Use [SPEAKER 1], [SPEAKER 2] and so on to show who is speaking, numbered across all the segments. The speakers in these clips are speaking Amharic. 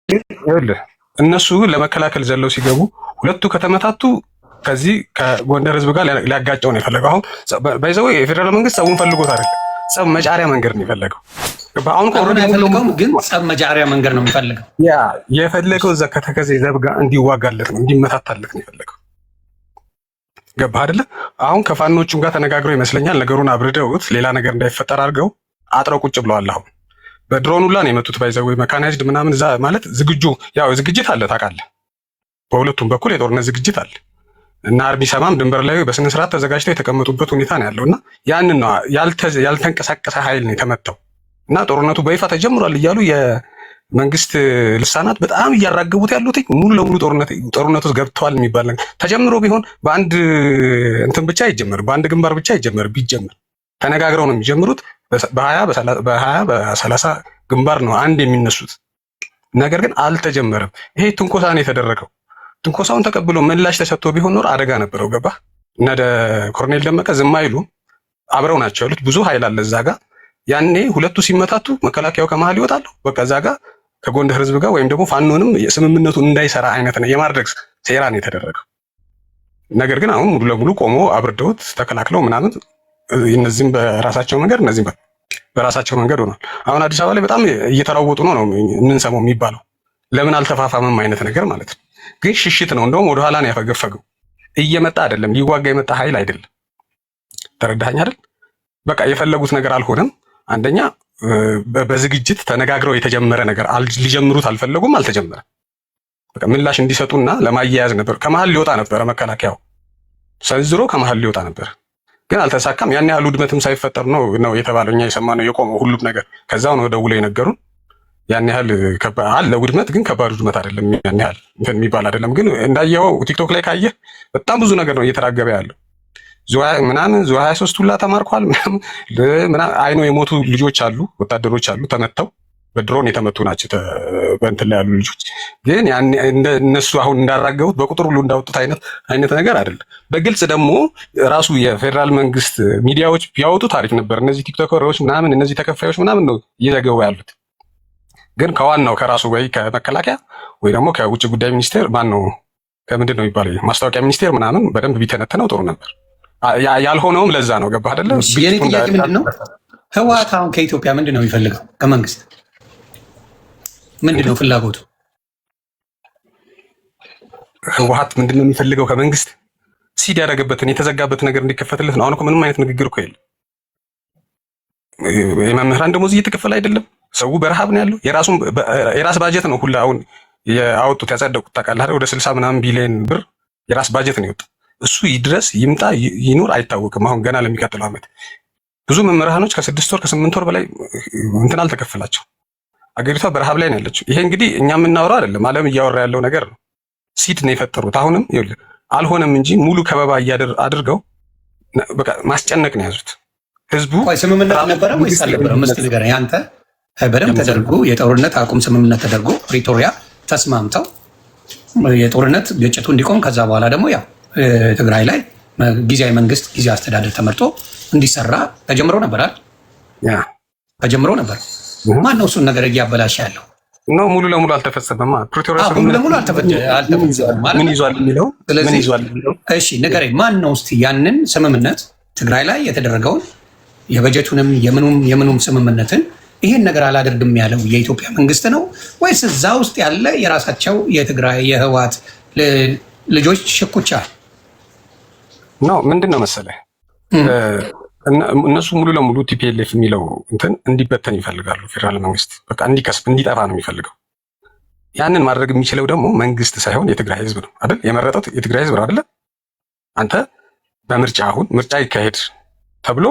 [SPEAKER 1] ይኸውልህ እነሱ ለመከላከል ዘለው ሲገቡ ሁለቱ ከተመታቱ ከዚህ ከጎንደር ህዝብ ጋር ሊያጋጨው ነው የፈለገው። አሁን ባይዘው የፌደራል መንግስት ጸቡን ፈልጎት አይደለም፣ ጸብ መጫሪያ መንገድ ነው የፈለገው። አሁን
[SPEAKER 2] ግን ጸብ መጫሪያ መንገድ ነው የሚፈልገው።
[SPEAKER 1] ያ የፈለገው እዛ ከተከዜ ዘብ ጋር እንዲዋጋለት ነው፣ እንዲመታታለት ነው የፈለገው። ገባህ አይደለ? አሁን ከፋኖቹም ጋር ተነጋግረው ይመስለኛል ነገሩን አብርደውት ሌላ ነገር እንዳይፈጠር አድርገው አጥረው ቁጭ ብለዋል። አሁን በድሮን ሁላ ነው የመቱት። ባይዘው መካናይዝድ ምናምን እዛ ማለት ዝግጁ ያው ዝግጅት አለ ታውቃለህ። በሁለቱም በኩል የጦርነት ዝግጅት አለ እና አርቢ ሰማም ድንበር ላይ በስነ ስርዓት ተዘጋጅተው የተቀመጡበት ሁኔታ ነው ያለውና ያንን ነው ያልተንቀሳቀሰ ኃይል ነው የተመታው። እና ጦርነቱ በይፋ ተጀምሯል እያሉ የመንግስት ልሳናት በጣም እያራገቡት ያሉት ሙሉ ለሙሉ ጦርነቱ ውስጥ ገብተዋል የሚባል ነገር ተጀምሮ ቢሆን በአንድ እንትን ብቻ አይጀመርም፣ በአንድ ግንባር ብቻ አይጀመርም። ቢጀመር ተነጋግረው ነው የሚጀምሩት። በ20 በ30 ግንባር ነው አንድ የሚነሱት። ነገር ግን አልተጀመረም። ይሄ ትንኮሳ ነው የተደረገው። ትንኮሳውን ተቀብሎ ምላሽ ተሰጥቶ ቢሆን ኖር አደጋ ነበረው። ገባ እነ ኮሎኔል ደመቀ ዝም አይሉ፣ አብረው ናቸው ያሉት። ብዙ ኃይል አለ እዛ ጋር። ያኔ ሁለቱ ሲመታቱ መከላከያው ከመሃል ይወጣሉ። በቃ እዛ ጋር ከጎንደር ህዝብ ጋር ወይም ደግሞ ፋኖንም ስምምነቱን እንዳይሰራ አይነት ነው የማድረግ ሴራ ነው የተደረገው። ነገር ግን አሁን ሙሉ ለሙሉ ቆሞ አብርደውት ተከላክለው ምናምን እነዚህም በራሳቸው መንገድ እነዚህም በራሳቸው መንገድ ሆኗል። አሁን አዲስ አበባ ላይ በጣም እየተራወጡ ነው የምንሰማው የሚባለው። ለምን አልተፋፋመም አይነት ነገር ማለት ነው። ግን ሽሽት ነው። እንደውም ወደኋላ ነው ያፈገፈገው። እየመጣ አይደለም፣ ሊዋጋ የመጣ ኃይል አይደለም። ተረዳኸኝ አይደል? በቃ የፈለጉት ነገር አልሆነም። አንደኛ በዝግጅት ተነጋግረው የተጀመረ ነገር ሊጀምሩት አልፈለጉም፣ አልተጀመረም። በቃ ምላሽ እንዲሰጡና ለማያያዝ ነበር። ከመሃል ሊወጣ ነበረ መከላከያው ሰንዝሮ ከመሃል ሊወጣ ነበር፣ ግን አልተሳካም። ያን ያህል ውድመትም ሳይፈጠር ነው የተባለው። እኛ የሰማነው የቆመው ሁሉም ነገር ከዛው ነው ደውለው የነገሩን። ያን ያህል አለ ውድመት፣ ግን ከባድ ውድመት አይደለም። ያን ያህል እንትን የሚባል አይደለም። ግን እንዳየኸው ቲክቶክ ላይ ካየህ በጣም ብዙ ነገር ነው እየተራገበ ያለው። ዙ 23 ሁላ ተማርኳል ምናምን አይኖ የሞቱ ልጆች አሉ፣ ወታደሮች አሉ ተመተው በድሮን የተመቱ ናቸው። በእንትን ላይ ያሉ ልጆች ግን እነሱ አሁን እንዳራገቡት በቁጥር ሁሉ እንዳወጡት አይነት ነገር አይደለም። በግልጽ ደግሞ ራሱ የፌዴራል መንግስት ሚዲያዎች ቢያወጡት አሪፍ ነበር። እነዚህ ቲክቶከሮች ምናምን እነዚህ ተከፋዮች ምናምን ነው እየዘገቡ ያሉት። ግን ከዋናው ከራሱ ወይ ከመከላከያ ወይ ደግሞ ከውጭ ጉዳይ ሚኒስቴር ማን ነው ከምንድን ነው የሚባለው ማስታወቂያ ሚኒስቴር ምናምን በደንብ ቢተነተነው ጥሩ ነበር። ያልሆነውም ለዛ ነው። ገባህ አይደለ?
[SPEAKER 2] የኔ ጥያቄ ምንድን ነው፣ ህወሓት አሁን ከኢትዮጵያ ምንድን ነው የሚፈልገው? ከመንግስት ምንድን ነው ፍላጎቱ?
[SPEAKER 1] ህወሓት ምንድን ነው የሚፈልገው ከመንግስት? ሲድ ያደረገበትን የተዘጋበት ነገር እንዲከፈትለት ነው። አሁን እኮ ምንም አይነት ንግግር እኮ የለም። የመምህራን ደሞዝ እየተከፈለ አይደለም። ሰው በረሃብ ነው ያለው። የራስ ባጀት ነው ሁላ አሁን ያወጡት ያጸደቁት ታውቃለህ። ወደ 60 ምናምን ቢሊዮን ብር የራስ ባጀት ነው የወጣው። እሱ ይድረስ ይምጣ ይኑር አይታወቅም። አሁን ገና ለሚቀጥለው ዓመት ብዙ መምህራኖች ከ6 ወር ከ8 ወር በላይ እንትን አልተከፈላቸው። አገሪቷ በረሃብ ላይ ነው ያለችው። ይሄ እንግዲህ እኛ የምናወራው አይደለም፣ ዓለም እያወራ ያለው ነገር ነው። ሲድ ነው የፈጠሩት። አሁንም ይኸውልህ አልሆነም እንጂ ሙሉ ከበባ አድርገው በቃ ማስጨነቅ ነው የያዙት። ህዝቡ
[SPEAKER 2] ስምምነት ነበረ ወይስ አልነበረም? እስኪ ንገረኝ አንተ። በደንብ ተደርጎ የጦርነት አቁም ስምምነት ተደርጎ ፕሪቶሪያ ተስማምተው የጦርነት ግጭቱ እንዲቆም ከዛ በኋላ ደግሞ ያው ትግራይ ላይ ጊዜያዊ መንግስት ጊዜያዊ አስተዳደር ተመርጦ እንዲሰራ ተጀምሮ ነበር አይደል? ተጀምሮ ነበር። ማን ነው እሱን ነገር እያበላሸ ያለው?
[SPEAKER 1] ነው ሙሉ ለሙሉ አልተፈጸመም። ፕሪቶሪያ
[SPEAKER 2] ሙሉ ለሙሉ አልተፈጸመም ማለት
[SPEAKER 1] ምን ይዟል የሚለው ምን ይዟል የሚለው
[SPEAKER 2] እሺ ንገረኝ። ማን ነው እስቲ ያንን ስምምነት ትግራይ ላይ የተደረገውን የበጀቱንም የምኑም ስምምነትን ይሄን ነገር አላደርግም ያለው የኢትዮጵያ መንግስት ነው ወይስ እዛ ውስጥ ያለ የራሳቸው የትግራይ የህወሓት ልጆች ሽኩቻ
[SPEAKER 1] ነው? ምንድን ነው መሰለህ እነሱ ሙሉ ለሙሉ ቲፒኤልኤፍ የሚለው እንትን እንዲበተን ይፈልጋሉ። ፌዴራል መንግስት በቃ እንዲከስብ እንዲጠፋ ነው የሚፈልገው። ያንን ማድረግ የሚችለው ደግሞ መንግስት ሳይሆን የትግራይ ህዝብ ነው አይደል? የመረጠው የትግራይ ህዝብ ነው አይደል? አንተ በምርጫ አሁን ምርጫ ይካሄድ ተብሎ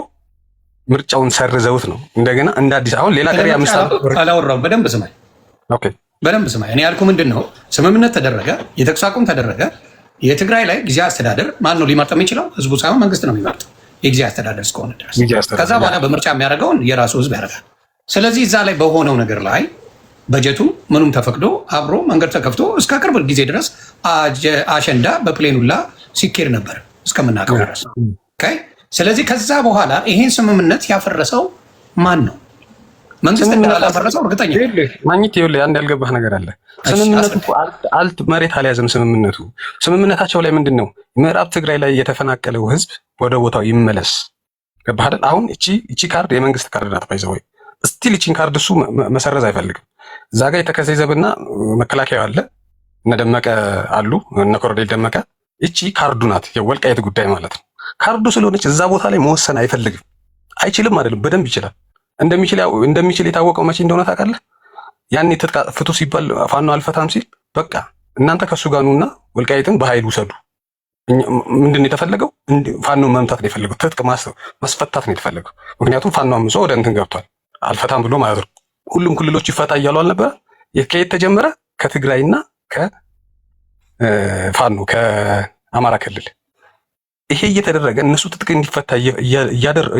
[SPEAKER 1] ምርጫውን ሰርዘውት ነው እንደገና እንደ አዲስ አሁን ሌላ ቀሪ
[SPEAKER 2] አላወራሁም። በደንብ ስማኝ።
[SPEAKER 1] ኦኬ
[SPEAKER 2] በደንብ ስማኝ። እኔ ያልኩህ ምንድን ነው ስምምነት ተደረገ፣ የተኩስ አቁም ተደረገ። የትግራይ ላይ ጊዜያዊ አስተዳደር ማን ነው ሊመርጥ የሚችለው? ህዝቡ ሳይሆን መንግስት ነው የሚመርጠው የጊዜያዊ አስተዳደር እስከሆነ ድረስ። ከዛ በኋላ በምርጫ የሚያደርገውን የራሱ ህዝብ ያደርጋል። ስለዚህ እዛ ላይ በሆነው ነገር ላይ በጀቱ ምኑም ተፈቅዶ አብሮ መንገድ ተከፍቶ እስከ ቅርብ ጊዜ ድረስ አሸንዳ በፕሌኑላ ሲኬድ ነበር እስከምናውቀው ድረስ። ስለዚህ ከዛ በኋላ ይሄን ስምምነት ያፈረሰው ማን ነው? መንግስት እንዳላፈረሰው እርግጠኛ
[SPEAKER 1] ማግኘት ይኸውልህ፣ አንድ ያልገባህ ነገር አለ። ስምምነቱ እኮ አልት መሬት አልያዘም። ስምምነታቸው ላይ ምንድን ነው? ምዕራብ ትግራይ ላይ የተፈናቀለው ህዝብ ወደ ቦታው ይመለስ። ገባህ አይደል? አሁን እቺ ካርድ የመንግስት ካርድ ናት። ባይዘው ስቲል እቺን ካርድ እሱ መሰረዝ አይፈልግም። እዛ ጋር የተከዘ ዘብና መከላከያ አለ፣ እነ ደመቀ አሉ፣ እነ ኮሎኔል ደመቀ። እቺ ካርዱ ናት፣ የወልቃይት ጉዳይ ማለት ነው። ካርዱ ስለሆነች እዛ ቦታ ላይ መወሰን አይፈልግም። አይችልም አይደለም፣ በደንብ ይችላል። እንደሚችል የታወቀው መቼ እንደሆነ ታውቃለህ? ያኔ ትጥቅ ፍቱ ሲባል ፋኖ አልፈታም ሲል በቃ እናንተ ከሱ ጋር ኑና ወልቃይትን በኃይል ውሰዱ። ምንድን ነው የተፈለገው? ፋኖ መምታት ነው የፈለገው። ትጥቅ ማስፈታት ነው የተፈለገው። ምክንያቱም ፋኖ አምጾ ወደ እንትን ገብቷል። አልፈታም ብሎ ማለት ነው። ሁሉም ክልሎች ይፈታ እያሉ አልነበረ? ከየት ተጀመረ? ከትግራይና ከፋኖ ከአማራ ክልል ይሄ እየተደረገ እነሱ ትጥቅ እንዲፈታ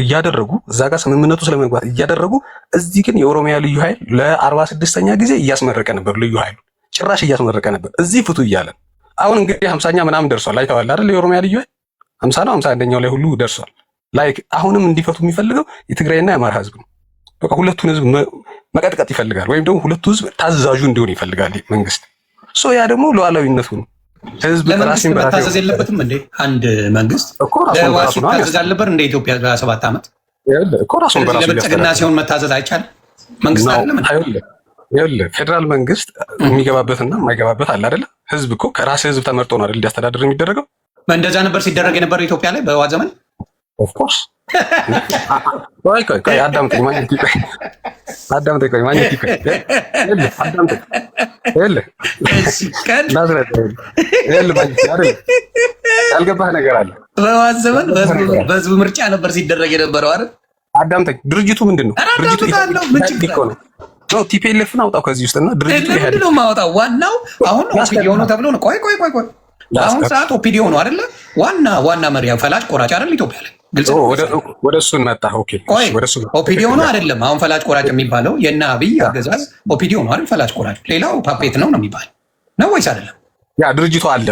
[SPEAKER 1] እያደረጉ እዛ ጋር ስምምነቱ ስለመግባት እያደረጉ፣ እዚህ ግን የኦሮሚያ ልዩ ኃይል ለ46ኛ ጊዜ እያስመረቀ ነበር። ልዩ ኃይሉ ጭራሽ እያስመረቀ ነበር እዚህ ፍቱ እያለን። አሁን እንግዲህ 50ኛ ምናምን ደርሷል። አይተዋል አይደል? የኦሮሚያ ልዩ ኃይል 50 ነው 51ኛው ላይ ሁሉ ደርሷል። ላይክ አሁንም እንዲፈቱ የሚፈልገው የትግራይና የአማራ ህዝብ ነው። በቃ ሁለቱን ህዝብ መቀጥቀጥ ይፈልጋል፣ ወይም ደግሞ ሁለቱ ህዝብ ታዛዡ እንዲሆን ይፈልጋል መንግስት። ያ ደግሞ ሉዓላዊነቱ ነው። ህዝብ
[SPEAKER 2] ለመንግስት መታዘዝ የለበትም እንዴ? አንድ መንግስት ለህወሓት ሲታዘዝ አልነበር እንደ ኢትዮጵያ 27 ዓመት
[SPEAKER 1] እኮ ራሱን በራሱ
[SPEAKER 2] ለብልጽግና ሲሆን መታዘዝ አይቻልም? መንግስት አይደለም
[SPEAKER 1] ይኸውልህ፣ ፌደራል መንግስት የሚገባበትና የማይገባበት አለ አይደለ? ህዝብ እኮ ከራስ ህዝብ ተመርጦ ነው አይደል እንዲያስተዳድር የሚደረገው?
[SPEAKER 2] እንደዛ ነበር ሲደረግ የነበረው ኢትዮጵያ ላይ በህወሓት ዘመን።
[SPEAKER 1] ኦፍ ኮርስ ቆይ አዳምጠኝ ማግኘት ያልገባህ ነገር አለ።
[SPEAKER 2] በህወሓት ዘመን በህዝብ ምርጫ ነበር ሲደረግ የነበረው አይደል?
[SPEAKER 1] አዳምጠኝ። ድርጅቱ ምንድን ነው? ድርጅቱ ቲፒኤልኤፍን አውጣው ከዚህ ውስጥ እና ድርጅቱ
[SPEAKER 2] ምንድን ነው የማወጣው? ዋናው አሁን ኦፒዲዮ ነው ተብሎ ነው። ቆይ አሁን ሰዓት ኦፒዲዮ ነው አይደለ? ዋና መሪ ፈላጭ ቆራጭ አይደል ኢትዮጵያ ላይ?
[SPEAKER 1] ወደ እሱን መጣ።
[SPEAKER 2] ኦፒዲዮ ነው አይደለም? አሁን ፈላጭ ቆራጭ የሚባለው የእነ አብይ አገዛዝ ኦፒዲዮ ነው አይደል? ፈላጭ ቆራጭ ሌላው ፓፔት ነው የሚባል ነው ወይስ አይደለም?
[SPEAKER 1] ያ ድርጅቱ አለ።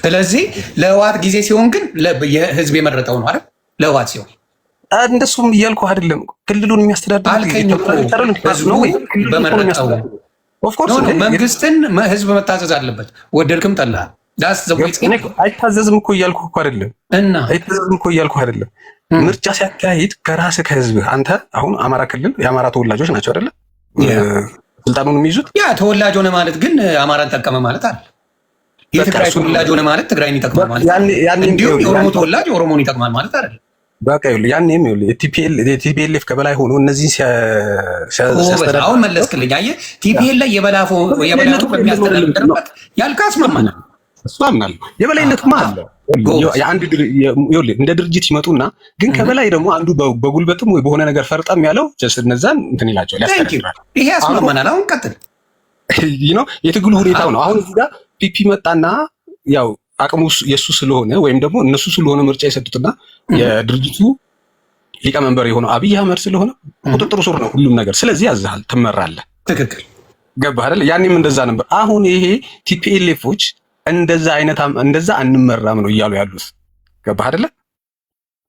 [SPEAKER 2] ስለዚህ ለህወሓት ጊዜ ሲሆን ግን የህዝብ የመረጠው ነው አይደል? ለህወሓት ሲሆን
[SPEAKER 1] እንደሱም እያልኩ አይደለም። ክልሉን የሚያስተዳድር
[SPEAKER 2] አልከኝ እኮ ህዝቡ በመረጠው መንግስትን ህዝብ መታዘዝ አለበት። ወደድክም ጠላህ
[SPEAKER 1] አይታዘዝም እኮ እያልኩ እኮ አይደለም።
[SPEAKER 2] እና
[SPEAKER 1] አይታዘዝም እኮ እያልኩ አይደለም። ምርጫ ሲያካሂድ ከራስህ ከህዝብ አንተ አሁን አማራ ክልል የአማራ ተወላጆች ናቸው አይደለ ስልጣኑን የሚይዙት። ያ
[SPEAKER 2] ተወላጅ ሆነ ማለት ግን አማራን ጠቀመ ማለት አለ። የትግራይ ተወላጅ ሆነ ማለት ትግራይን ይጠቅማል ማለት እንዲሁም የኦሮሞ ተወላጅ ኦሮሞን ይጠቅማል ማለት አይደለም።
[SPEAKER 1] በቃ ይኸውልህ ያኔም ቲፒኤልኤፍ ከበላይ ሆኖ እነዚህ ሲያስተዳድር
[SPEAKER 2] አሁን መለስክልኝ። አየህ ቲፒኤልኤፍ የበላይነቱ በሚያስተዳድርበት ያልከው አስማማናል።
[SPEAKER 1] እሱ አምናለሁ። የበላይነቱማ አለ። እንደ ድርጅት ይመጡና ግን ከበላይ ደግሞ አንዱ በጉልበትም ወይ በሆነ ነገር ፈርጣም ያለው እነዛን እንትን ይላቸዋል፣ ያስተዳድራል።
[SPEAKER 2] ይሄ አስማማናል። አሁን ቀጥል።
[SPEAKER 1] የትግሉ ሁኔታው ነው። አሁን እዚህ ጋር ፒፒ መጣና ያው አቅሙ የሱ ስለሆነ ወይም ደግሞ እነሱ ስለሆነ ምርጫ የሰጡትና የድርጅቱ ሊቀመንበር የሆነው አብይ አህመድ ስለሆነ ቁጥጥሩ ስር ነው ሁሉም ነገር። ስለዚህ ያዝሃል፣ ትመራለህ።
[SPEAKER 2] ትክክል።
[SPEAKER 1] ገባህ አይደል? ያኔም እንደዛ ነበር። አሁን ይሄ ቲፒኤልኤፎች እንደዛ አንመራም ነው እያሉ ያሉት። ገባህ አይደለ?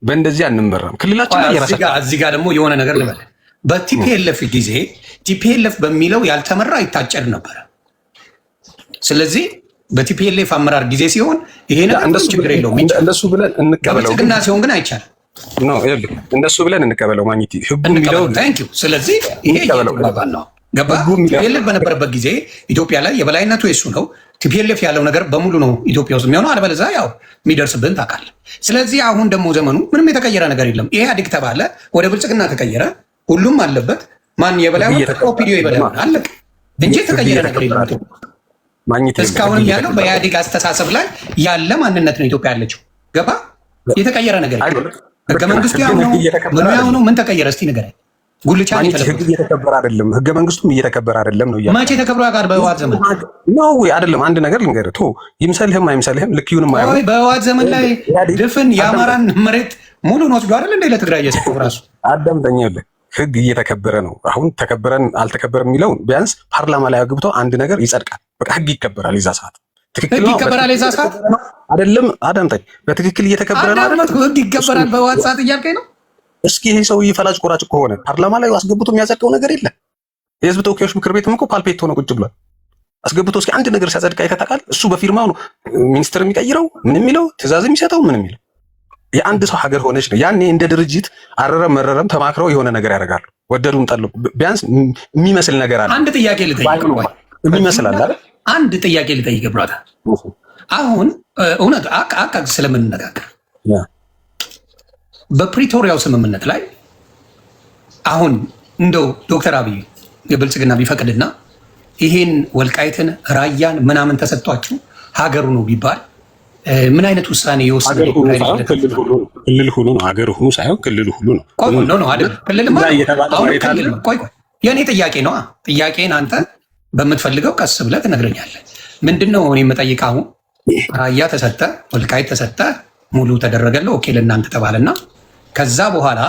[SPEAKER 1] በእንደዚህ አንመራም ክልላችን ላይ
[SPEAKER 2] እዚህ ጋር ደግሞ የሆነ ነገር ልበል። በቲፒኤልኤፍ ጊዜ ቲፒኤልኤፍ በሚለው ያልተመራ ይታጨድ ነበረ። ስለዚህ በቲፒኤልኤፍ አመራር ጊዜ ሲሆን ይሄ ነገር ችግር የለውም
[SPEAKER 1] እንደሱ ብለን እንቀበለው።
[SPEAKER 2] ብልጽግና ሲሆን ግን አይቻልም።
[SPEAKER 1] እንደሱ ብለን እንቀበለው። ማግኘት ህጉ የሚለው
[SPEAKER 2] ስለዚህ ይሄ ይባባል ነው። ገባህ? ቲፒኤልኤፍ በነበረበት ጊዜ ኢትዮጵያ ላይ የበላይነቱ የሱ ነው። ቲፒኤልኤፍ ያለው ነገር በሙሉ ነው ኢትዮጵያ ውስጥ የሚሆነው። አለበለዚያ ያው የሚደርስብን ታውቃለህ። ስለዚህ አሁን ደግሞ ዘመኑ ምንም የተቀየረ ነገር የለም። ኢህአዴግ ተባለ ወደ ብልጽግና ተቀየረ። ሁሉም አለበት። ማን የበላይ ኦፒዲዮ የበላይ አለቅ እንጂ የተቀየረ ነገር የለም። እስካሁንም ያለው በኢህአዴግ አስተሳሰብ ላይ ያለ ማንነት ነው ኢትዮጵያ ያለችው። ገባ? የተቀየረ ነገር ህገ መንግስቱ ያው ነው። ምን ተቀየረ እስቲ ንገረኝ። ጉልቻ
[SPEAKER 1] ህግ እየተከበረ አይደለም። ህገ መንግስቱም እየተከበረ አይደለም ነው
[SPEAKER 2] መቼ ተከብሮ ጋር በህወሓት ዘመን
[SPEAKER 1] ነው አይደለም። አንድ ነገር ልንገርህ፣ ቶ ይምሰልህም አይምሰልህም ልክዩንም አይሆን።
[SPEAKER 2] በህወሓት ዘመን ላይ ድፍን የአማራን መሬት ሙሉን ወስዶ አይደል እንደ ለትግራይ እየሰጠው ራሱ
[SPEAKER 1] አዳምጠኝ። ህግ እየተከበረ ነው። አሁን ተከበረን አልተከበረም የሚለውን ቢያንስ ፓርላማ ላይ አግብቶ አንድ ነገር ይጸድቃል። በቃ ህግ ይከበራል። ይዛ ሰዓት
[SPEAKER 2] ህግ ይከበራል። ይዛ ሰዓት
[SPEAKER 1] አይደለም። አዳምጠኝ። በትክክል እየተከበረ ነው።
[SPEAKER 2] ህግ ይከበራል በህወሓት ሰዓት እያልከኝ ነው።
[SPEAKER 1] እስኪ ይሄ ሰውዬ ፈላጭ ቆራጭ ከሆነ ፓርላማ ላይ አስገብቶ የሚያጸድቀው ነገር የለም። የህዝብ ተወካዮች ምክር ቤትም እኮ ፓልፔት ሆነ ቁጭ ብሏል። አስገብቶ እስኪ አንድ ነገር ሲያጸድቅ አይተህ ታውቃለህ? እሱ በፊርማው ነው ሚኒስትር የሚቀይረው ምን የሚለው ትእዛዝ የሚሰጠው ምን የሚለው። የአንድ ሰው ሀገር ሆነች ነው። ያኔ እንደ ድርጅት አረረም መረረም ተማክረው የሆነ ነገር ያደርጋሉ። ወደዱም ጠሉ ቢያንስ የሚመስል ነገር አለ።
[SPEAKER 2] አንድ ጥያቄ ልጠይቅ
[SPEAKER 1] የሚመስል አለ አይደል?
[SPEAKER 2] አንድ ጥያቄ ልጠይቅ ብራታ። አሁን እውነት አቃ ስለምንነጋገር በፕሪቶሪያው ስምምነት ላይ አሁን እንደው ዶክተር አብይ የብልጽግና ቢፈቅድና ይሄን ወልቃይትን ራያን ምናምን ተሰጥቷችሁ ሀገሩ ነው ቢባል ምን አይነት ውሳኔ ይወስድ?
[SPEAKER 1] ክልል ሁሉ ነው ሀገር ሁሉ ሳይሆን ክልል ሁሉ ነው።
[SPEAKER 2] ነው አይደል? ቆይ የእኔ ጥያቄ ነው። ጥያቄን አንተ በምትፈልገው ቀስ ብለህ ትነግረኛለህ። ምንድን ነው እኔ የምጠይቅህ? አሁን ራያ ተሰጠ፣ ወልቃይት ተሰጠ፣ ሙሉ ተደረገለ፣ ኦኬ ለእናንተ ተባለና ከዛ በኋላ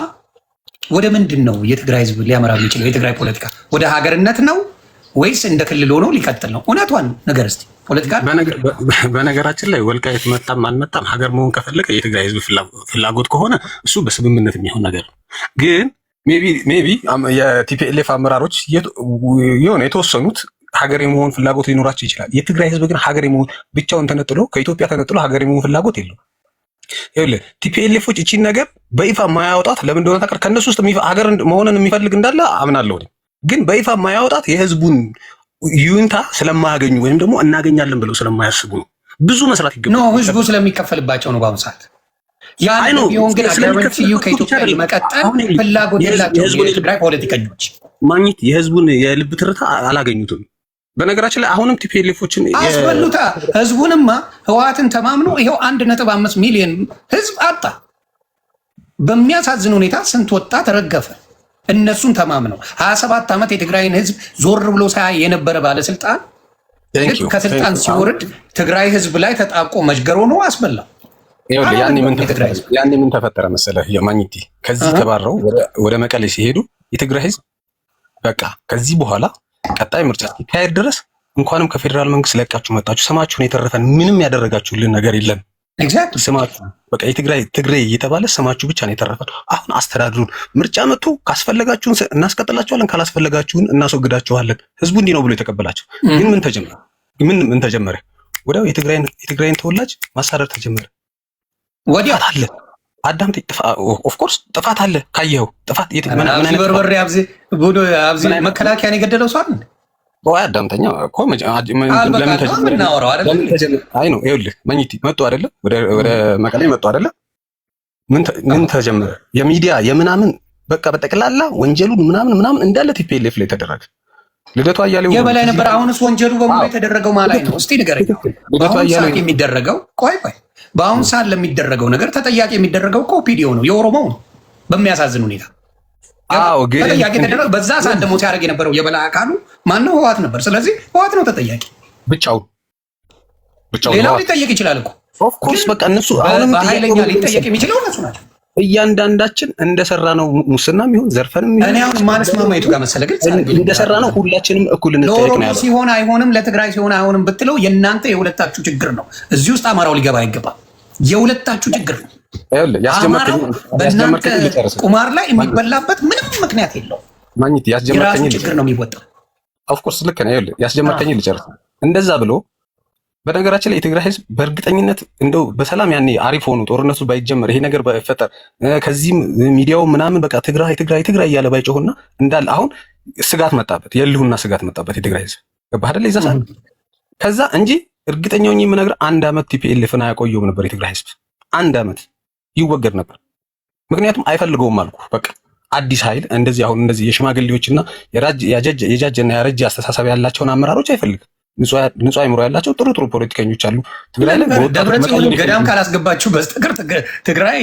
[SPEAKER 2] ወደ ምንድን ነው የትግራይ ህዝብ ሊያመራ የሚችለው? የትግራይ ፖለቲካ ወደ ሀገርነት ነው ወይስ እንደ ክልል ሆኖ ሊቀጥል ነው? እውነቷን ነገር እስኪ ፖለቲካ።
[SPEAKER 1] በነገራችን ላይ ወልቃይት መጣም አልመጣም ሀገር መሆን ከፈለገ የትግራይ ህዝብ ፍላጎት ከሆነ እሱ በስምምነት የሚሆን ነገር ነው። ግን ሜቢ የቲፒኤልኤፍ አመራሮች የሆነ የተወሰኑት ሀገር የመሆን ፍላጎት ሊኖራቸው ይችላል። የትግራይ ህዝብ ግን ሀገር የመሆን ብቻውን ተነጥሎ ከኢትዮጵያ ተነጥሎ ሀገር የመሆን ፍላጎት የለው። ይኸውልህ ቲፒኤልኤፎች እቺን ነገር በይፋ ማያወጣት ለምን እንደሆነ ታውቃለህ? ከእነሱ ውስጥ ሀገር መሆንን የሚፈልግ እንዳለ አምናለሁ። ግን በይፋ ማያወጣት የህዝቡን ይሁንታ ስለማያገኙ ወይም ደግሞ እናገኛለን ብለው ስለማያስቡ ነው። ብዙ መስራት ይገባል።
[SPEAKER 2] ህዝቡ ስለሚከፈልባቸው ነው በአሁኑ ሰዓት። ያን ቢሆን ግን ከኢትዮጵያ መቀጠል ፍላጎት የላቸው የትግራይ ፖለቲከኞች
[SPEAKER 1] ማግኘት የህዝቡን የልብ ትርታ አላገኙትም። በነገራችን ላይ አሁንም ቲፒኤልኤፎችን
[SPEAKER 2] አስበሉታ። ህዝቡንማ ህወሓትን ተማምኖ ይኸው 1.5 ሚሊዮን ህዝብ አጣ። በሚያሳዝን ሁኔታ ስንት ወጣ ተረገፈ። እነሱን ተማምነው 27 ዓመት የትግራይን ህዝብ ዞር ብሎ ሳያይ የነበረ ባለስልጣን ከስልጣን ሲወርድ ትግራይ ህዝብ ላይ ተጣብቆ መጅገር ሆኖ አስበላው።
[SPEAKER 1] ያኔ ምን ተፈጠረ መሰለህ? የማግኘት ከዚህ ተባረው ወደ መቀሌ ሲሄዱ የትግራይ ህዝብ በቃ ከዚህ በኋላ ቀጣይ ምርጫ እስኪካሄድ ድረስ እንኳንም ከፌዴራል መንግስት ለቃችሁ መጣችሁ፣ ስማችሁን የተረፈን ምንም ያደረጋችሁልን ነገር የለም። ስማችሁ በቃ ትግሬ እየተባለ ስማችሁ ብቻ ነው የተረፈን። አሁን አስተዳድሩን፣ ምርጫ መጥቶ ካስፈለጋችሁን እናስቀጥላችኋለን፣ ካላስፈለጋችሁን እናስወግዳችኋለን። ህዝቡ እንዲህ ነው ብሎ የተቀበላቸው። ግን ምን ተጀመረ? ወዲያው የትግራይን ተወላጅ ማሳደር ተጀመረ።
[SPEAKER 2] ወዲያው
[SPEAKER 1] አለ አዳምጥ። ኦፍኮርስ ጥፋት አለ። ካየኸው ጥፋት
[SPEAKER 2] በርበሬ አብዚ መከላከያን የገደለው ሰው አይደል?
[SPEAKER 1] አዳምጠኛ እኮ ለምን ይኸውልህ መኝቲ መጡ አይደለ? ወደ መቀሌ መጡ አይደለ? ምን ተጀመረ? የሚዲያ የምናምን በቃ በጠቅላላ ወንጀሉን ምናምን እንዳለ ቲፒኤልኤፍ ላይ ተደረገ። ልደቱ አያሌው
[SPEAKER 2] የበላይ ነበር። አሁንስ ወንጀሉ በሙሉ የተደረገው ማለት ነው። እስቲ ንገረኝ። በአሁን ሰዓት የሚደረገው ቆይ በአሁን ሰዓት ለሚደረገው ነገር ተጠያቂ የሚደረገው እኮ ኦፒዲዮ ነው፣ የኦሮሞው ነው። በሚያሳዝን ሁኔታ ተጠያቂ ተደረገ። በዛ ሰዓት ደግሞ ሲያደርግ የነበረው የበላይ አካሉ ማነው? ህወሓት ነበር። ስለዚህ ህወሓት ነው ተጠያቂ። ብቻውን ሌላው ሊጠየቅ ይችላል እኮ ኦፍኮርስ። በቃ እነሱ አሁንም በኃይለኛ ሊጠየቅ የሚችለው እነሱ ናቸው።
[SPEAKER 1] እያንዳንዳችን እንደሰራ ነው ሙስና የሚሆን ዘርፈንም ይሁን
[SPEAKER 2] እኔ አሁን ማለስማማ የቱ ጋር መሰለህ ግን
[SPEAKER 1] እንደሰራ ነው ሁላችንም እኩል እንጠየቅ ነው ያለው።
[SPEAKER 2] ሲሆን አይሆንም፣ ለትግራይ ሲሆን አይሆንም ብትለው የእናንተ የሁለታችሁ ችግር ነው። እዚህ ውስጥ አማራው ሊገባ አይገባም። የሁለታችሁ ችግር ነው። በእናንተ ቁማር ላይ የሚበላበት ምንም ምክንያት የለውም።
[SPEAKER 1] ማግኘት ያስጀመርከኝ
[SPEAKER 2] ችግር ነው የሚወጣው።
[SPEAKER 1] ኦፍኮርስ ልክ ነው። ያስጀመርከኝ ልጨርስ። እንደዛ ብሎ በነገራችን ላይ የትግራይ ህዝብ በእርግጠኝነት እንደው በሰላም ያኔ አሪፍ ሆኖ ጦርነቱ ባይጀመር ይሄ ነገር ባይፈጠር ከዚህም ሚዲያው ምናምን በቃ ትግራይ እያለ ባይጮህና እንዳለ አሁን ስጋት መጣበት፣ የልሁና ስጋት መጣበት የትግራይ ህዝብ ገባህ አይደል? ይዛ ሳል ከዛ እንጂ እርግጠኛው የምነግርህ 1 ዓመት ቲፒኤልኤፍን አያቆየውም ነበር የትግራይ ህዝብ። 1 ዓመት ይወገድ ነበር። ምክንያቱም አይፈልገውም አልኩ። በቃ አዲስ ኃይል እንደዚህ አሁን እንደዚህ የሽማግሌዎችና የጃጀና ያረጀ አስተሳሰብ ያላቸውን አመራሮች አይፈልግም። ንጹህ አይምሮ ያላቸው ጥሩ ፖለቲከኞች አሉ ትግራይ ላይ።
[SPEAKER 2] ደብረጽዮን ገዳም ካላስገባችሁ በስተቀር ትግራይ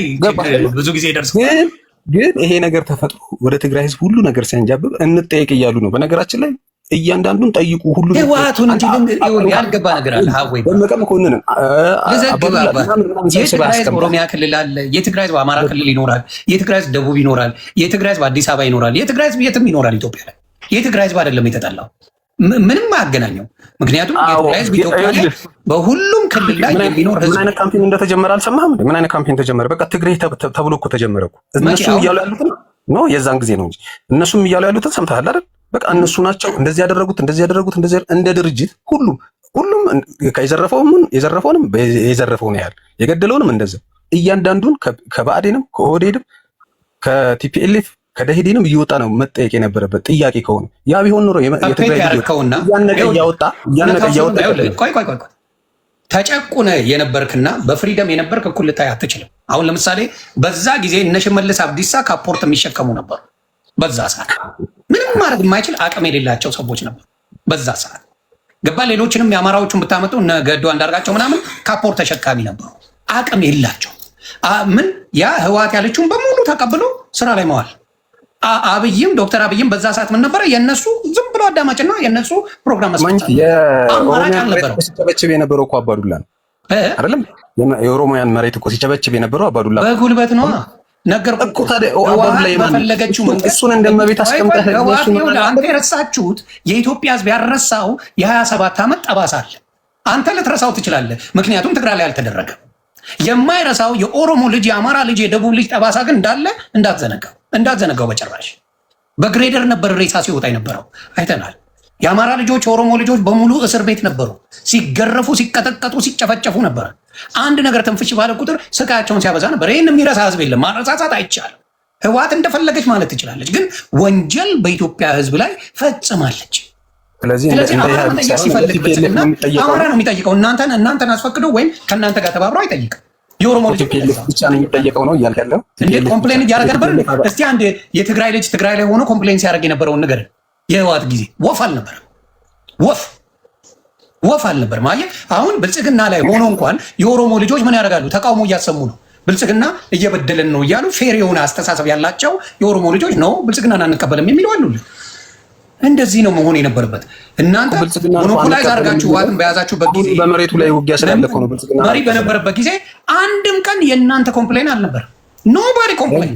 [SPEAKER 2] ብዙ ጊዜ ደርስ።
[SPEAKER 1] ግን ይሄ ነገር ተፈጥሮ ወደ ትግራይ ህዝብ ሁሉ ነገር ሲያንጃብብ እንጠየቅ እያሉ ነው። በነገራችን ላይ እያንዳንዱን ጠይቁ ሁሉ
[SPEAKER 2] ህወሓቱን እንጂ ያልገባ ነገር አለ። ሀወይ
[SPEAKER 1] በመቀም ኮንነን
[SPEAKER 2] የትግራይ ህዝብ ኦሮሚያ ክልል አለ። የትግራይ ህዝብ አማራ ክልል ይኖራል። የትግራይ ህዝብ ደቡብ ይኖራል። የትግራይ ህዝብ አዲስ አበባ ይኖራል። የትግራይ ህዝብ የትም ይኖራል ኢትዮጵያ ላይ። የትግራይ ህዝብ አይደለም የተጠላው። ምንም አያገናኘው። ምክንያቱም ህዝብ ኢትዮጵያ ላይ በሁሉም ክልል ላይ የሚኖር ህዝብ
[SPEAKER 1] ምን አይነት ካምፔን እንደተጀመረ አልሰማህም? ምን አይነት ካምፔን ተጀመረ? በቃ ትግሬ ተብሎ እኮ ተጀመረ እኮ። እነሱም እያሉ ያሉትን ነው የዛን ጊዜ ነው እንጂ እነሱም እያሉ ያሉትን ሰምተሃል አይደል? በቃ እነሱ ናቸው እንደዚህ ያደረጉት እንደ ድርጅት ሁሉም የዘረፈውንም የዘረፈውን ያህል የገደለውንም እንደዛ እያንዳንዱን ከብአዴንም ከኦህዴድም ከቲፒኤልኤፍ ከደኢህዴንም እየወጣ ነው መጠየቅ የነበረበት ጥያቄ ከሆነ ያ ቢሆን ኖሮ የትግራይ እያወጣ
[SPEAKER 2] ቆይ ተጨቁነ የነበርክና በፍሪደም የነበርክ እኩል ልታይ አትችልም። አሁን ለምሳሌ በዛ ጊዜ እነ ሽመልስ አብዲሳ ካፖርት የሚሸከሙ ነበሩ። በዛ ሰዓት ምንም ማድረግ የማይችል አቅም የሌላቸው ሰዎች ነበሩ በዛ ሰዓት ገባ። ሌሎችንም የአማራዎቹን ብታመጡ እነ ገዱ አንዳርጋቸው ምናምን ካፖርት ተሸካሚ ነበሩ። አቅም የላቸው ምን ያ ህወሓት ያለችውን በሙሉ ተቀብሎ ስራ ላይ መዋል። አብይም ዶክተር አብይም በዛ ሰዓት ምን ነበረ? የነሱ ዝም ብሎ አዳማጭና የነሱ ፕሮግራም
[SPEAKER 1] አማራጭ አልነበረም። ሲጨበጭብ የነበረው እኮ አባዱላ ነው አይደለም? የኦሮሞያን መሬት እኮ ሲጨበጭብ የነበረው አባዱላ
[SPEAKER 2] በጉልበት ነው። ነገርኩህ እኮ አባዱላ
[SPEAKER 1] የፈለገችው እሱን እንደመቤት አስቀምጠህ
[SPEAKER 2] አንተ የረሳችሁት የኢትዮጵያ ህዝብ ያረሳው የ27 ዓመት ጠባሳ አለ። አንተ ልትረሳው ትችላለህ፣ ምክንያቱም ትግራይ ላይ አልተደረገም። የማይረሳው የኦሮሞ ልጅ፣ የአማራ ልጅ፣ የደቡብ ልጅ ጠባሳ ግን እንዳለ እንዳትዘነጋው በጭራሽ። በግሬደር ነበር ሬሳ ሲወጣ የነበረው አይተናል። የአማራ ልጆች፣ የኦሮሞ ልጆች በሙሉ እስር ቤት ነበሩ። ሲገረፉ፣ ሲቀጠቀጡ፣ ሲጨፈጨፉ ነበር። አንድ ነገር ትንፍሽ ባለ ቁጥር ስቃያቸውን ሲያበዛ ነበር። ይህን የሚረሳ ህዝብ የለም። ማረሳሳት አይቻልም። ህወሓት እንደፈለገች ማለት ትችላለች፣ ግን ወንጀል በኢትዮጵያ ህዝብ ላይ ፈጽማለች። ስለዚህ አማራ መጠየቅ ሲፈልግ ብልጽግና አማራ ነው የሚጠይቀው። እናንተን አስፈቅዶ ወይም ከእናንተ ጋር ተባብሮ አይጠይቅም። የኦሮሞ ልጅ
[SPEAKER 1] ብቻ ነው የሚጠየቀው ነው እያልክ ያለው።
[SPEAKER 2] እንዴት ኮምፕሌን እያደረገ ነበር? እስቲ አንድ የትግራይ ልጅ ትግራይ ላይ ሆኖ ኮምፕሌን ሲያደርግ የነበረውን ነገር የህወሓት ጊዜ ወፍ አልነበረም። ወፍ አልነበረም። አየህ አሁን ብልጽግና ላይ ሆኖ እንኳን የኦሮሞ ልጆች ምን ያደርጋሉ? ተቃውሞ እያሰሙ ነው። ብልጽግና እየበደለን ነው እያሉ ፌር የሆነ አስተሳሰብ ያላቸው የኦሮሞ ልጆች ነው ብልጽግናን አንቀበልም የሚሉ አሉልን። እንደዚህ ነው መሆን የነበረበት። እናንተ ሞኖፖላይዝ አድርጋችሁ ህወሓትን በያዛችሁበት ጊዜ
[SPEAKER 1] በመሬቱ ላይ ውጊያ ስላለኮ ነው ብልጽግና
[SPEAKER 2] መሪ በነበረበት ጊዜ አንድም ቀን የእናንተ ኮምፕሌን አልነበረም። ኖባዲ ኮምፕሌን።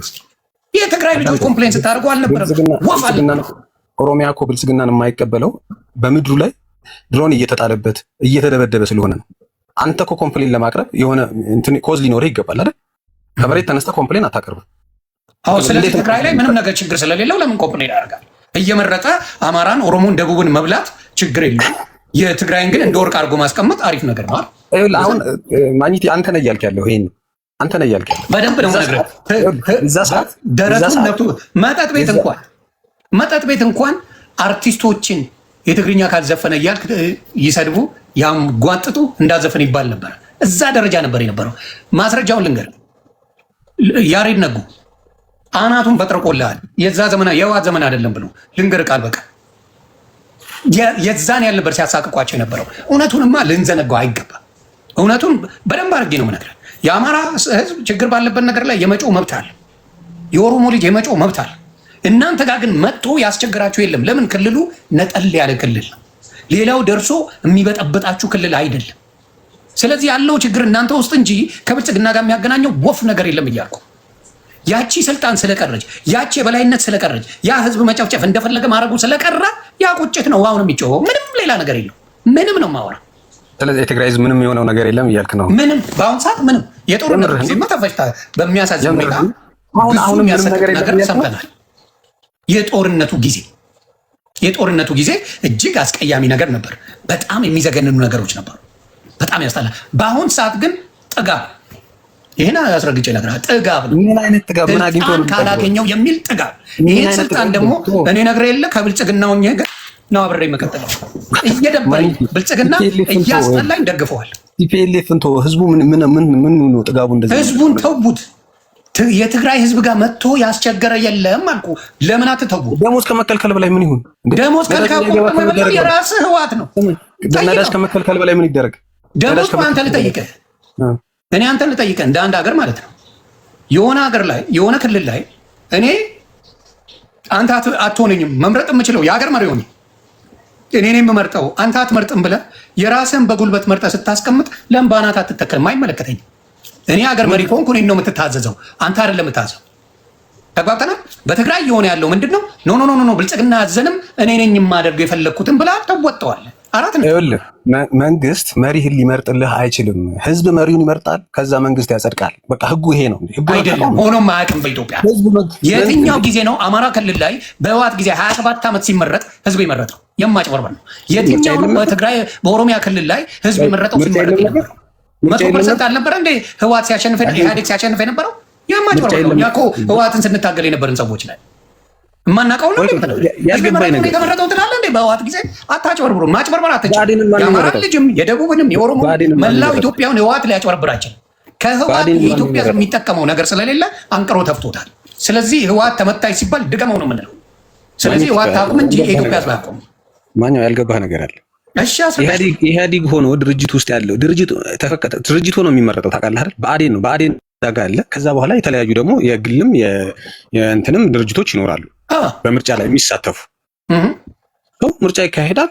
[SPEAKER 2] የትግራይ ልጆች ኮምፕሌን ስታደርጉ አልነበረም።
[SPEAKER 1] ኦሮሚያ እኮ ብልጽግናን የማይቀበለው በምድሩ ላይ ድሮን እየተጣለበት እየተደበደበ ስለሆነ ነው። አንተ እኮ ኮምፕሌን ለማቅረብ የሆነ ኮዝ ሊኖርህ ይገባል አይደል? ከመሬት ተነስተህ ኮምፕሌን አታቀርብም።
[SPEAKER 2] አሁን ስለዚህ ትግራይ ላይ ምንም ነገር ችግር ስለሌለው ለምን ኮምፕሌን ያደርጋል? እየመረጠ አማራን፣ ኦሮሞን፣ ደቡብን መብላት ችግር የለም። የትግራይን ግን እንደ ወርቅ አድርጎ ማስቀመጥ አሪፍ ነገር ነው።
[SPEAKER 1] አሁን ማግኘት አንተ ነህ እያልክ ያለው ይሄን አንተ ነህ እያልክ ያለው
[SPEAKER 2] በደንብ ነው ነግረህ እዛ ሰዓት ደረቱን ነቱ መጠጥ ቤት እንኳን አርቲስቶችን የትግርኛ ካልዘፈነ እያልክ ይሰድቡ ያጓጥጡ እንዳዘፈን ይባል ነበር። እዛ ደረጃ ነበር የነበረው። ማስረጃውን ልንገር። ያሬድ ነጉ አናቱን በጥርቆልሃል። የዛ ዘመና የህወሓት ዘመን አይደለም ብሎ ልንገር ቃል በቃ የዛን ያህል ነበር ሲያሳቅቋቸው የነበረው። እውነቱንማ ልንዘነጋው አይገባም። እውነቱን በደንብ አድርጌ ነው የምነግርህ። የአማራ ህዝብ ችግር ባለበት ነገር ላይ የመጮህ መብት አለ። የኦሮሞ ልጅ የመጮህ መብት አለ። እናንተ ጋር ግን መጥቶ ያስቸግራችሁ የለም። ለምን? ክልሉ ነጠል ያለ ክልል ነው። ሌላው ደርሶ የሚበጠበጣችሁ ክልል አይደለም። ስለዚህ ያለው ችግር እናንተ ውስጥ እንጂ ከብልጽግና ጋር የሚያገናኘው ወፍ ነገር የለም እያልኩ ያቺ ስልጣን ስለቀረች፣ ያቺ የበላይነት ስለቀረች፣ ያ ህዝብ መጨፍጨፍ እንደፈለገ ማድረጉ ስለቀረ ያ ቁጭት ነው አሁን የሚጮኸው። ምንም ሌላ ነገር የለው። ምንም ነው ማወራ።
[SPEAKER 1] ስለዚህ የትግራይ ህዝብ ምንም የሆነው ነገር የለም እያልክ ነው?
[SPEAKER 2] ምንም በአሁን ሰዓት ምንም። የጦርነቱ ጊዜ ተፈጅታ በሚያሳዝን ሁኔታ አሁን የሚያሰቅቅ ነገር ሰምተናል። የጦርነቱ ጊዜ እጅግ አስቀያሚ ነገር ነበር። በጣም የሚዘገንኑ ነገሮች ነበሩ። በጣም ያስጠላል። በአሁን ሰዓት ግን ጥጋብ፣ ይሄን አስረግጬ እነግርሃለሁ። ጥጋብ ነው።
[SPEAKER 1] ምን አይነት ጥጋብ? ምን አግኝቶ ነው
[SPEAKER 2] ካላገኘው የሚል ጥጋብ። ይሄን ስልጣን ደግሞ እኔ ነግሬህ የለ ከብልጽግናው ነው አብሬ የምቀጥለው። እየደበረኝ ብልጽግና እያስጠላኝ ደግፈዋል።
[SPEAKER 1] ቲፒኤልኤፍ እንቶ ህዝቡ ምን ነው ጥጋቡ? እንደዚህ
[SPEAKER 2] ህዝቡን ተውቡት። የትግራይ ህዝብ ጋር መጥቶ ያስቸገረ የለም አልኩ። ለምን አትተው?
[SPEAKER 1] ደሞዝ ከመከልከል በላይ ምን ይሁን?
[SPEAKER 2] ደሞዝ ከመከልከል የራስህ ህወሓት ነው።
[SPEAKER 1] ነዳጅ ከመከልከል በላይ ምን ይደረግ?
[SPEAKER 2] ደሞዝ አንተ ልጠይቅህ፣ እኔ አንተን ልጠይቅህ እንደ አንድ ሀገር ማለት ነው። የሆነ ሀገር ላይ የሆነ ክልል ላይ እኔ አንተ አትሆነኝም መምረጥ የምችለው የሀገር መሪ ሆኜ እኔ የምመርጠው አንተ አትመርጥም ብለህ የራስህን በጉልበት መርጠህ ስታስቀምጥ ለምን በአናትህ አትተከልም? አይመለከተኝም። እኔ ሀገር መሪ ከሆንኩ እኔን ነው የምትታዘዘው፣ አንተ አይደለም የምታዘው። ተግባብተናል። በትግራይ የሆነ ያለው ምንድነው? ኖ ብልጽግና ያዘንም እኔ ነኝ የማደርገው የፈለግኩትን ብላ ተወጥተዋል። አራት ነው።
[SPEAKER 3] ይኸውልህ መንግስት መሪህን ሊመርጥልህ አይችልም። ህዝብ መሪውን ይመርጣል፣ ከዛ መንግስት ያጸድቃል። በቃ ህጉ ይሄ ነው። ህጉ
[SPEAKER 2] አይደለም ሆኖም አያውቅም በኢትዮጵያ። የትኛው ጊዜ ነው አማራ ክልል ላይ በህወሓት ጊዜ 27 ዓመት ሲመረጥ ህዝብ የመረጠው? የማጭበርበር ነው። የትኛው በትግራይ በኦሮሚያ ክልል ላይ ህዝብ የመረጠው ሲመረጥ ነበር? 100% አልነበረ እንዴ? ህወሓት ሲያሸንፍ ኢህአዴግ ሲያሸንፍ የነበረው የማጭበርበር ነው። ያኮ ህወሓትን ስንታገል የነበርን ሰዎች ላይ የማናውቀው ነው። የተመረጠው ትላለህ እንዴ? በህወሓት ጊዜ አታጭበርብሩ። ማጭበርበር አትችልም። የአማራ ልጅም የደቡብንም የኦሮሞ መላው ኢትዮጵያውን ህወሓት ሊያጭበርብራችን ከህወሓት የኢትዮጵያ የሚጠቀመው ነገር ስለሌለ አንቅሮ ተፍቶታል። ስለዚህ ህወሓት ተመታች ሲባል ድገመው ነው የምንለው። ስለዚህ ህወሓት ታቁም እንጂ የኢትዮጵያ ህዝብ አያቁም።
[SPEAKER 3] ማኛው ያልገባህ ነገር አለ።
[SPEAKER 2] እሺ
[SPEAKER 3] ኢህአዴግ ሆኖ ድርጅት ውስጥ ያለው ድርጅት ሆኖ የሚመረጠው ታውቃለህ አይደል? ብአዴን ነው። ብአዴን ዳጋ አለ። ከዛ በኋላ የተለያዩ ደግሞ የግልም የእንትንም ድርጅቶች ይኖራሉ በምርጫ ላይ የሚሳተፉ። ምርጫ ይካሄዳል።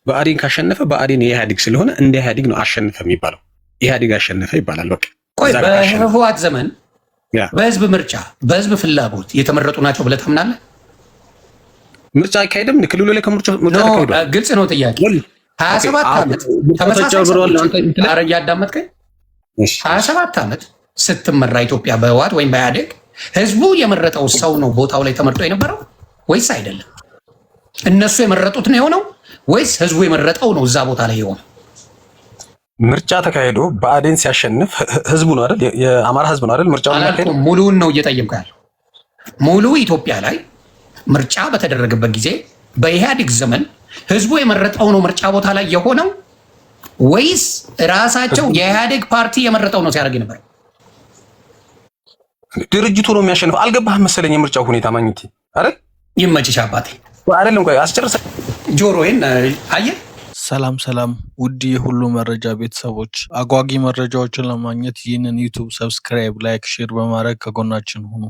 [SPEAKER 3] ብአዴን ካሸነፈ ብአዴን የኢህአዴግ ስለሆነ እንደ ኢህአዴግ ነው አሸነፈ የሚባለው። ኢህአዴግ አሸነፈ ይባላል። በቃ
[SPEAKER 2] ቆይ በህወሓት ዘመን በህዝብ ምርጫ በህዝብ ፍላጎት የተመረጡ ናቸው ብለህ ታምናለህ?
[SPEAKER 3] ምርጫ አይካሄድም ክልሉ ላይ ከምርጫ ተካሂዷል።
[SPEAKER 2] ግልጽ ነው ጥያቄ። 27 ዓመት ተመሳሳይ እያዳመጥከኝ 27 ዓመት ስትመራ ኢትዮጵያ በህወሓት ወይም በኢህአዴግ ህዝቡ የመረጠው ሰው ነው ቦታው ላይ ተመርጦ የነበረው ወይስ አይደለም? እነሱ የመረጡት ነው የሆነው ወይስ ህዝቡ የመረጠው ነው እዛ ቦታ ላይ የሆነው?
[SPEAKER 3] ምርጫ ተካሂዶ ብአዴን ሲያሸንፍ ህዝቡ ነው አይደል? የአማራ ህዝብ ነው አይደል? ምርጫው
[SPEAKER 2] ነው። ሙሉውን ነው እየጠየቅኩ ያለው። ሙሉ ኢትዮጵያ ላይ ምርጫ በተደረገበት ጊዜ በኢህአዴግ ዘመን ህዝቡ የመረጠው ነው ምርጫ ቦታ ላይ የሆነው ወይስ ራሳቸው የኢህአዴግ ፓርቲ የመረጠው ነው ሲያደርግ ነበር?
[SPEAKER 3] ድርጅቱ ነው የሚያሸንፍ። አልገባህም መሰለኝ የምርጫው ሁኔታ ማግኘት አይደል?
[SPEAKER 2] ይመችሽ አባቴ
[SPEAKER 3] አይደለም። ቆይ አስጨርሰ
[SPEAKER 2] ጆሮዬን አየህ።
[SPEAKER 4] ሰላም ውድ የሁሉ መረጃ ቤተሰቦች፣ አጓጊ መረጃዎችን ለማግኘት ይህንን ዩቲዩብ ሰብስክራይብ፣ ላይክ፣ ሼር በማድረግ ከጎናችን ሁኑ።